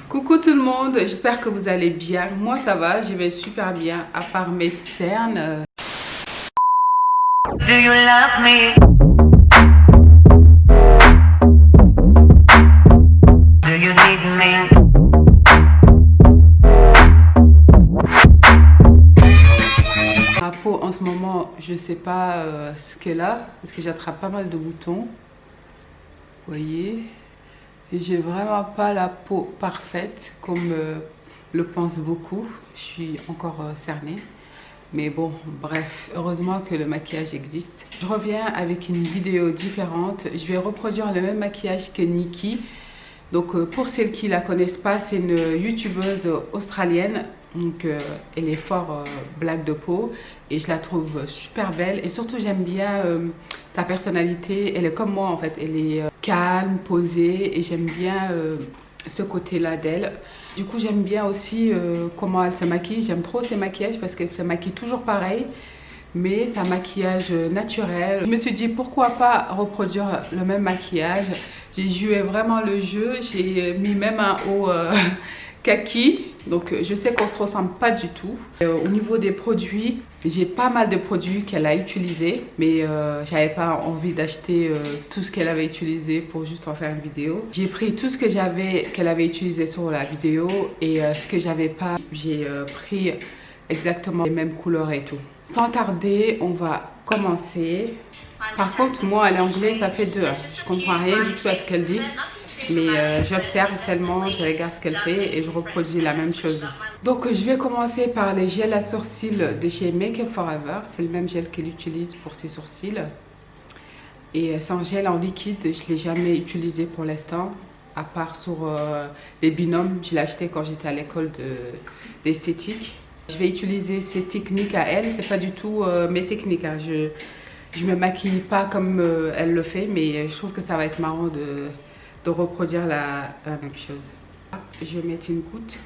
Coucou tout le monde, j'espère que vous allez bien. Moi ça va, je vais super bien, à part mes cernes. Do you love me? Do you need me? Ma peau en ce moment, je sais pas ce qu'elle a, parce que j'attrape pas mal de boutons. Vous voyez? Et j'ai vraiment pas la peau parfaite comme le pensent beaucoup. Je suis encore cernée. Mais bon, bref, heureusement que le maquillage existe. Je reviens avec une vidéo différente. Je vais reproduire le même maquillage que Nikki. Donc pour celles qui la connaissent pas, c'est une youtubeuse australienne. Donc elle est fort blague de peau et je la trouve super belle. Et surtout j'aime bien sa personnalité. Elle est comme moi en fait. Elle est calme, posée et j'aime bien ce côté-là d'elle. Du coup j'aime bien aussi comment elle se maquille. J'aime trop ses maquillages parce qu'elle se maquille toujours pareil. Mais c'est un maquillage naturel. Je me suis dit pourquoi pas reproduire le même maquillage. J'ai joué vraiment le jeu. J'ai mis même un haut kaki. Donc je sais qu'on se ressemble pas du tout. Au niveau des produits, j'ai pas mal de produits qu'elle a utilisés. Mais j'avais pas envie d'acheter tout ce qu'elle avait utilisé pour juste en faire une vidéo. J'ai pris tout ce que j'avais qu'elle avait utilisé sur la vidéo. Et ce que j'avais pas, j'ai pris exactement les mêmes couleurs et tout. Sans tarder, on va commencer. Par contre, moi, l'anglais, ça fait deux. Je comprends rien du tout à ce qu'elle dit. Mais j'observe seulement, je regarde ce qu'elle fait et je reproduis la même chose. Donc, je vais commencer par les gels à sourcils de chez Make Up For Ever. C'est le même gel qu'elle utilise pour ses sourcils. Et c'est un gel en liquide. Je ne l'ai jamais utilisé pour l'instant. À part sur les binômes. Je l'ai acheté quand j'étais à l'école d'esthétique. Je vais utiliser ses techniques à elle, c'est pas du tout mes techniques. Hein. Je me maquille pas comme elle le fait, mais je trouve que ça va être marrant de reproduire la même chose. Je vais mettre une goutte.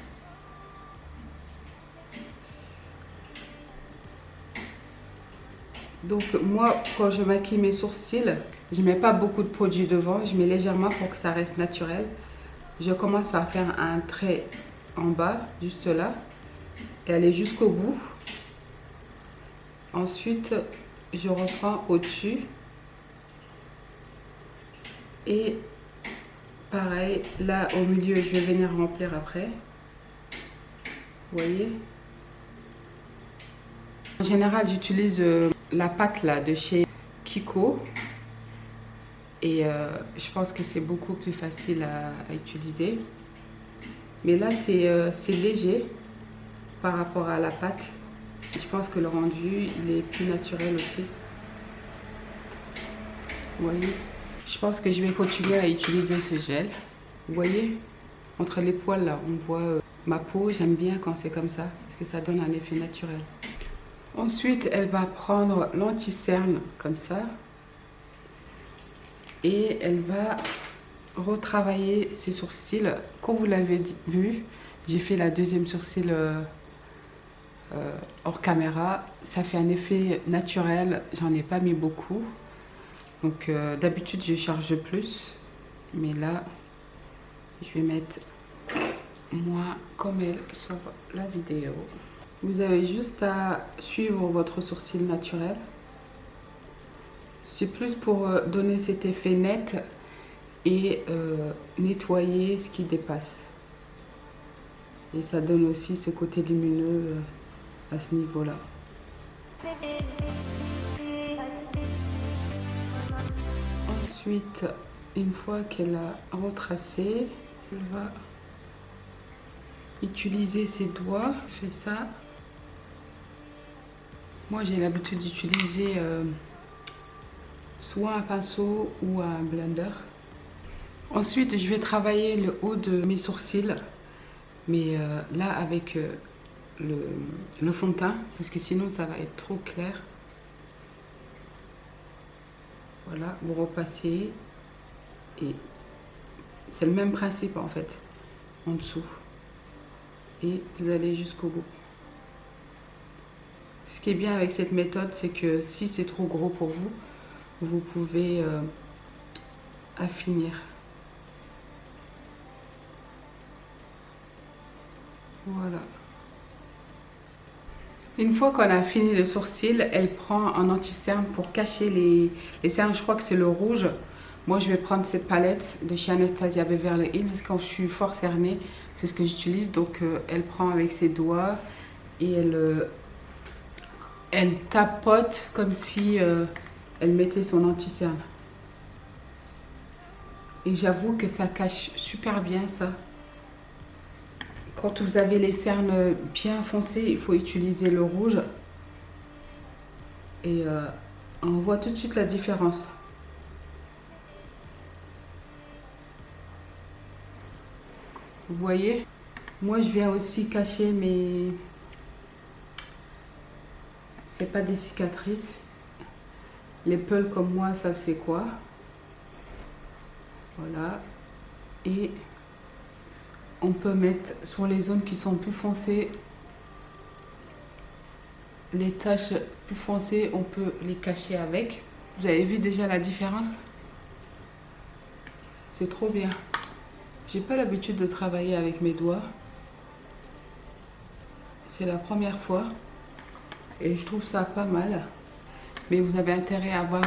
Donc moi, quand je maquille mes sourcils, je mets pas beaucoup de produits devant, je mets légèrement pour que ça reste naturel. Je commence par faire un trait en bas, juste là. Et aller jusqu'au bout. Ensuite, je reprends au-dessus. Et pareil, là au milieu, je vais venir remplir après. Vous voyez? En général, j'utilise la pâte là de chez Kiko. Et je pense que c'est beaucoup plus facile à utiliser. Mais là, c'est léger par rapport à la pâte. Je pense que le rendu il est plus naturel aussi. Vous voyez, je pense que je vais continuer à utiliser ce gel. Vous voyez, entre les poils là, on voit ma peau. J'aime bien quand c'est comme ça parce que ça donne un effet naturel. Ensuite, elle va prendre l'anti-cerne comme ça et elle va retravailler ses sourcils. Comme vous l'avez vu, j'ai fait la deuxième sourcil hors caméra. Ça fait un effet naturel, j'en ai pas mis beaucoup. Donc d'habitude je charge plus, mais là je vais mettre moins comme elle sur la vidéo. Vous avez juste à suivre votre sourcil naturel. C'est plus pour donner cet effet net et nettoyer ce qui dépasse. Et ça donne aussi ce côté lumineux à ce niveau-là. Ensuite, une fois qu'elle a retracé, elle va utiliser ses doigts. Je fais ça. Moi, j'ai l'habitude d'utiliser soit un pinceau ou un blender. Ensuite, je vais travailler le haut de mes sourcils. Mais là, avec le fond de teint, parce que sinon ça va être trop clair. Voilà, vous repassez et c'est le même principe en fait, en dessous. Et vous allez jusqu'au bout. Ce qui est bien avec cette méthode, c'est que si c'est trop gros pour vous, vous pouvez affinir. Voilà. Une fois qu'on a fini le sourcil, elle prend un anti-cerne pour cacher les cernes. Je crois que c'est le rouge. Moi, je vais prendre cette palette de chez Anastasia Beverly Hills. Quand je suis fort cernée, c'est ce que j'utilise. Donc, elle prend avec ses doigts et elle tapote comme si elle mettait son anti-cerne. Et j'avoue que ça cache super bien ça. Quand vous avez les cernes bien foncées, il faut utiliser le rouge. Et on voit tout de suite la différence. Vous voyez? Moi, je viens aussi cacher mes... C'est pas des cicatrices. Les peuls comme moi savent c'est quoi. Voilà. Et on peut mettre sur les zones qui sont plus foncées, les taches plus foncées, on peut les cacher avec. Vous avez vu déjà la différence? C'est trop bien. J'ai pas l'habitude de travailler avec mes doigts. C'est la première fois. Et je trouve ça pas mal. Mais vous avez intérêt à avoir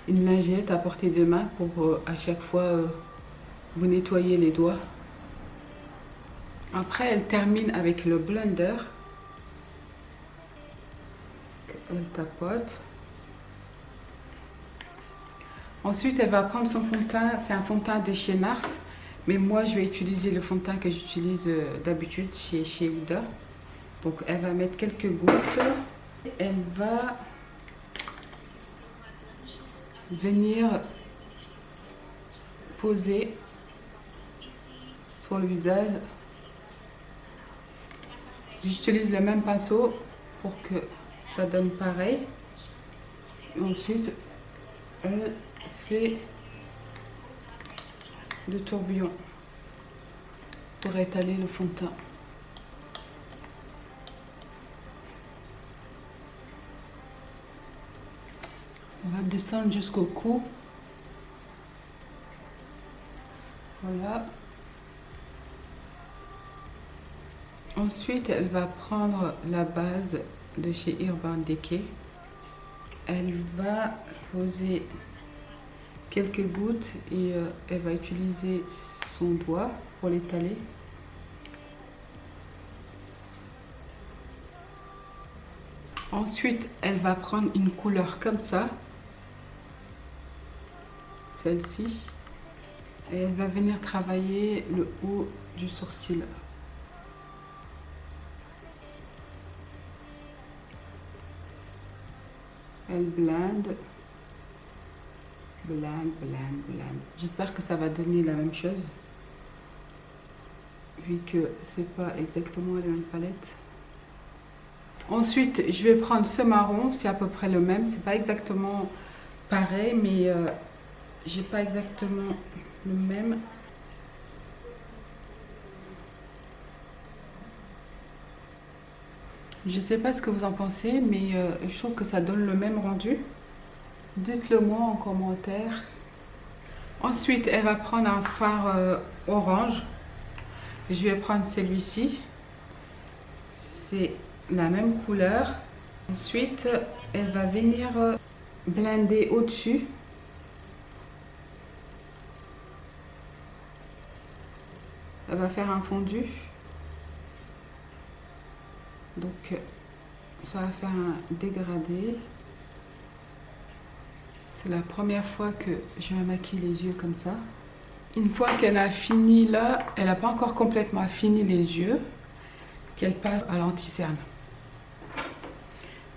une lingette à portée de main pour à chaque fois vous nettoyer les doigts. Après, elle termine avec le blender. Elle tapote. Ensuite, elle va prendre son fond de teint. C'est un fond de teint de chez Nars. Mais moi, je vais utiliser le fond de teint que j'utilise d'habitude chez Huda. Donc, elle va mettre quelques gouttes. Elle va venir poser sur le visage. J'utilise le même pinceau pour que ça donne pareil. Ensuite, elle fait le tourbillon pour étaler le fond de teint. On va descendre jusqu'au cou. Voilà. Ensuite, elle va prendre la base de chez Urban Decay. Elle va poser quelques gouttes et elle va utiliser son doigt pour l'étaler. Ensuite, elle va prendre une couleur comme ça, celle-ci, et elle va venir travailler le haut du sourcil. Elle blende, blende, blende, blende. J'espère que ça va donner la même chose, vu que c'est pas exactement la même palette. Ensuite, je vais prendre ce marron, c'est à peu près le même, c'est pas exactement pareil, mais j'ai pas exactement le même. Je sais pas ce que vous en pensez, mais je trouve que ça donne le même rendu. Dites-le moi en commentaire. Ensuite, elle va prendre un fard orange. Je vais prendre celui-ci. C'est la même couleur. Ensuite, elle va venir blender au-dessus. Elle va faire un fondu. Donc, ça va faire un dégradé. C'est la première fois que je me maquille les yeux comme ça. Une fois qu'elle a fini là, elle n'a pas encore complètement fini les yeux, qu'elle passe à l'anti-cerne.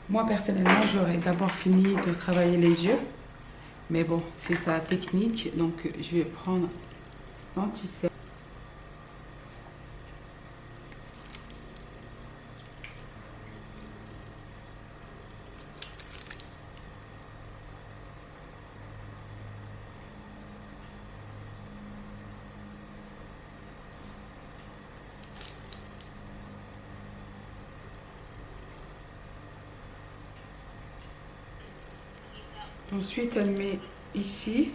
Moi personnellement, j'aurais d'abord fini de travailler les yeux. Mais bon, c'est sa technique. Donc, je vais prendre l'anti-cerne. Ensuite, elle met ici.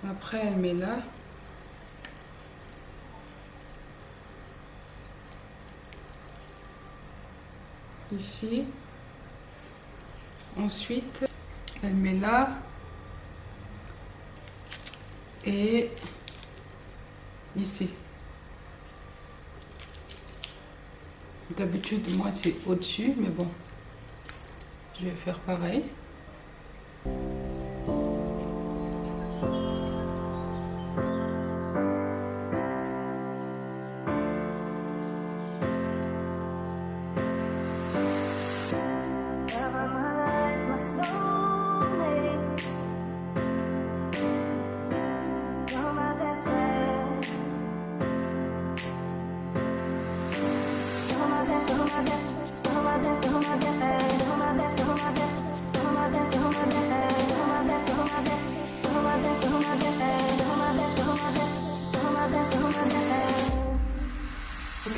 Après, elle met là. Ici. Ensuite, elle met là. Et ici. D'habitude, moi, c'est au-dessus, mais bon, je vais faire pareil.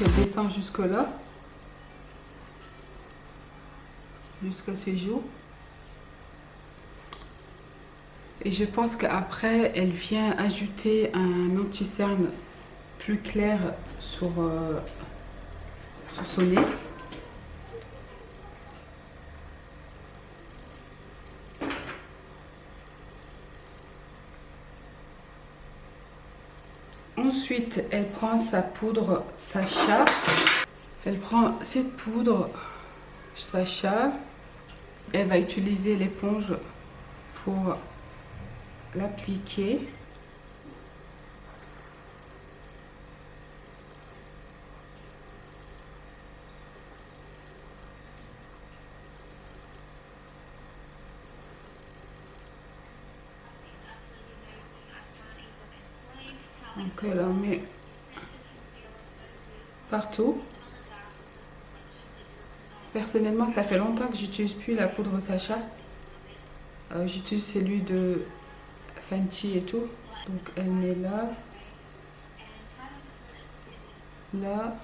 Elle descend jusque là, jusqu'à ses joues. Et je pense qu'après, elle vient ajouter un anti-cerne plus clair sur son nez. Ensuite, elle prend sa poudre Sacha. Elle prend cette poudre Sacha. Elle va utiliser l'éponge pour l'appliquer. Donc elle en met partout. Personnellement, ça fait longtemps que j'utilise plus la poudre Sacha. J'utilise celui de Fenty et tout. Donc elle met là, là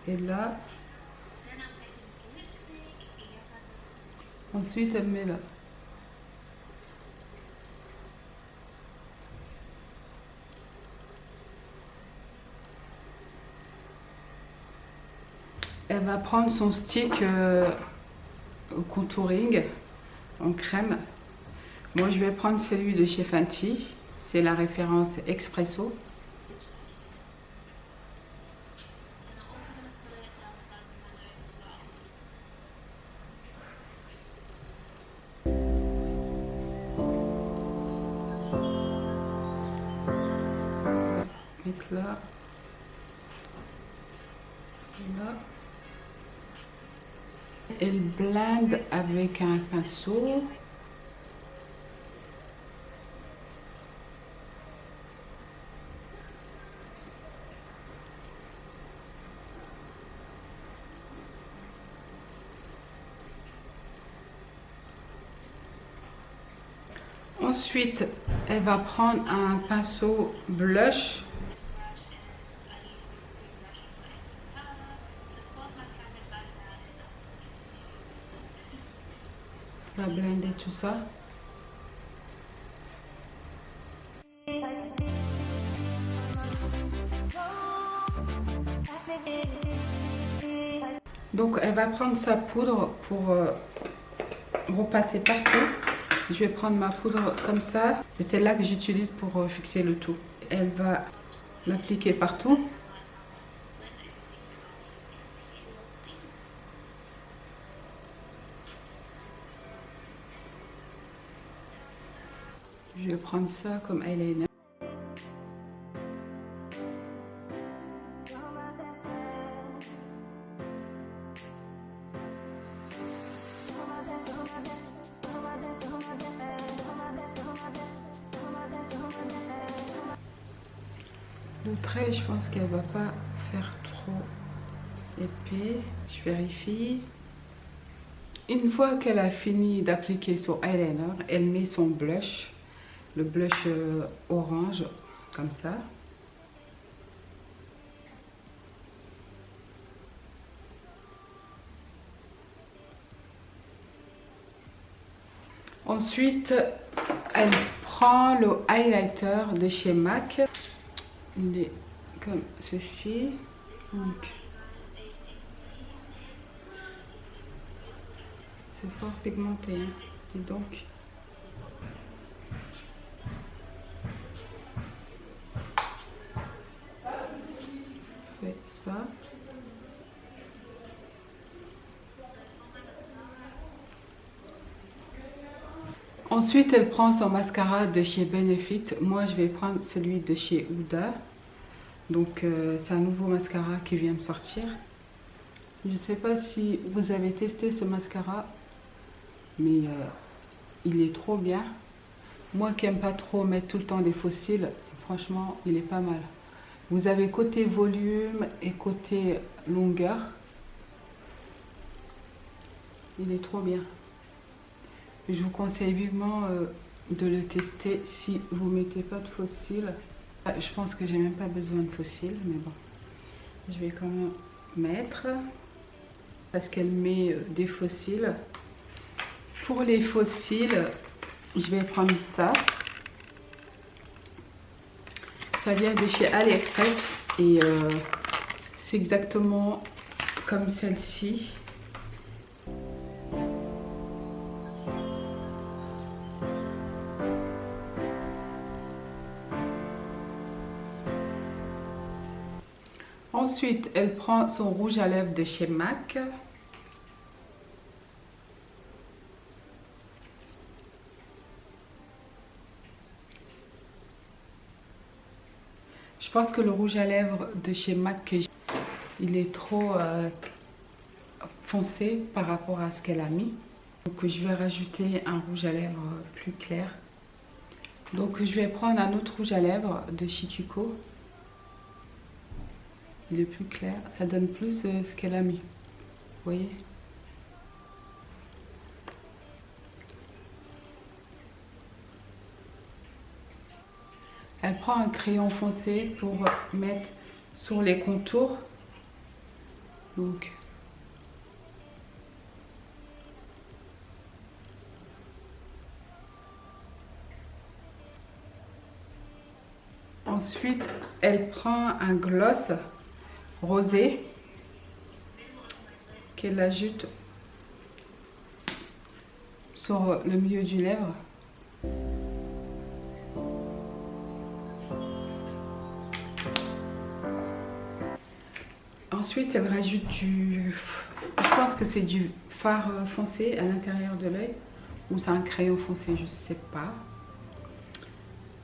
et là. Ensuite elle met là. Elle va prendre son stick contouring en crème. Moi je vais prendre celui de chez Fenty. C'est la référence Expresso. Mettre là. Là. Elle blende avec un pinceau. Ensuite, elle va prendre un pinceau blush. Elle va blender tout ça. Donc elle va prendre sa poudre pour repasser partout. Je vais prendre ma poudre comme ça. C'est celle-là que j'utilise pour fixer le tout. Elle va l'appliquer partout. Je vais prendre ça comme eyeliner. Le trait, je pense qu'elle va pas faire trop épais. Je vérifie. Une fois qu'elle a fini d'appliquer son eyeliner, elle met son blush. Le blush orange, comme ça. Ensuite, elle prend le highlighter de chez MAC. Il est comme ceci. Donc, c'est fort pigmenté, hein. Dis donc. Je fais ça. Ensuite, elle prend son mascara de chez Benefit. Moi, je vais prendre celui de chez Huda. Donc, c'est un nouveau mascara qui vient de sortir. Je ne sais pas si vous avez testé ce mascara, mais il est trop bien. Moi qui n'aime pas trop mettre tout le temps des faux cils, franchement, il est pas mal. Vous avez côté volume et côté longueur. Il est trop bien. Je vous conseille vivement de le tester si vous ne mettez pas de faux cils. Je pense que j'ai même pas besoin de faux cils, mais bon. Je vais quand même mettre parce qu'elle met des faux cils. Pour les faux cils, je vais prendre ça. Ça vient de chez AliExpress et c'est exactement comme celle-ci. Ensuite, elle prend son rouge à lèvres de chez MAC. Je pense que le rouge à lèvres de chez MAC, il est trop foncé par rapport à ce qu'elle a mis. Donc je vais rajouter un rouge à lèvres plus clair. Donc je vais prendre un autre rouge à lèvres de chez Kiko. Il est plus clair, ça donne plus ce qu'elle a mis. Vous voyez? Elle prend un crayon foncé pour mettre sur les contours. Donc, ensuite, elle prend un gloss rosé qu'elle ajoute sur le milieu du lèvre. Ensuite, elle rajoute du... Je pense que c'est du fard foncé à l'intérieur de l'œil. Ou c'est un crayon foncé, je ne sais pas.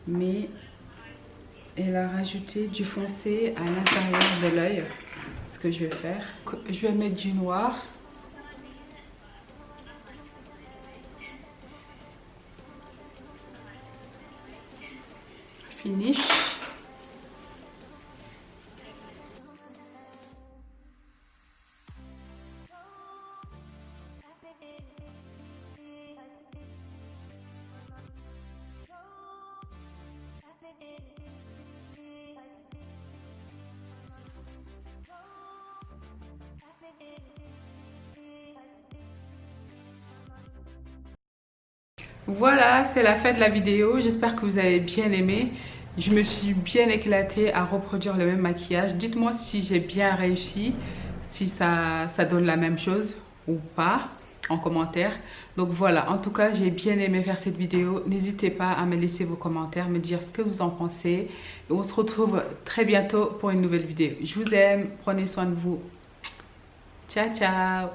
Mais elle a rajouté du foncé à l'intérieur de l'œil. Ce que je vais faire. Je vais mettre du noir. Finish. Voilà, c'est la fin de la vidéo. J'espère que vous avez bien aimé. Je me suis bien éclatée à reproduire le même maquillage. Dites-moi si j'ai bien réussi, si ça donne la même chose ou pas en commentaire. Donc voilà, en tout cas, j'ai bien aimé faire cette vidéo. N'hésitez pas à me laisser vos commentaires, me dire ce que vous en pensez. Et on se retrouve très bientôt pour une nouvelle vidéo. Je vous aime, prenez soin de vous. Ciao, ciao!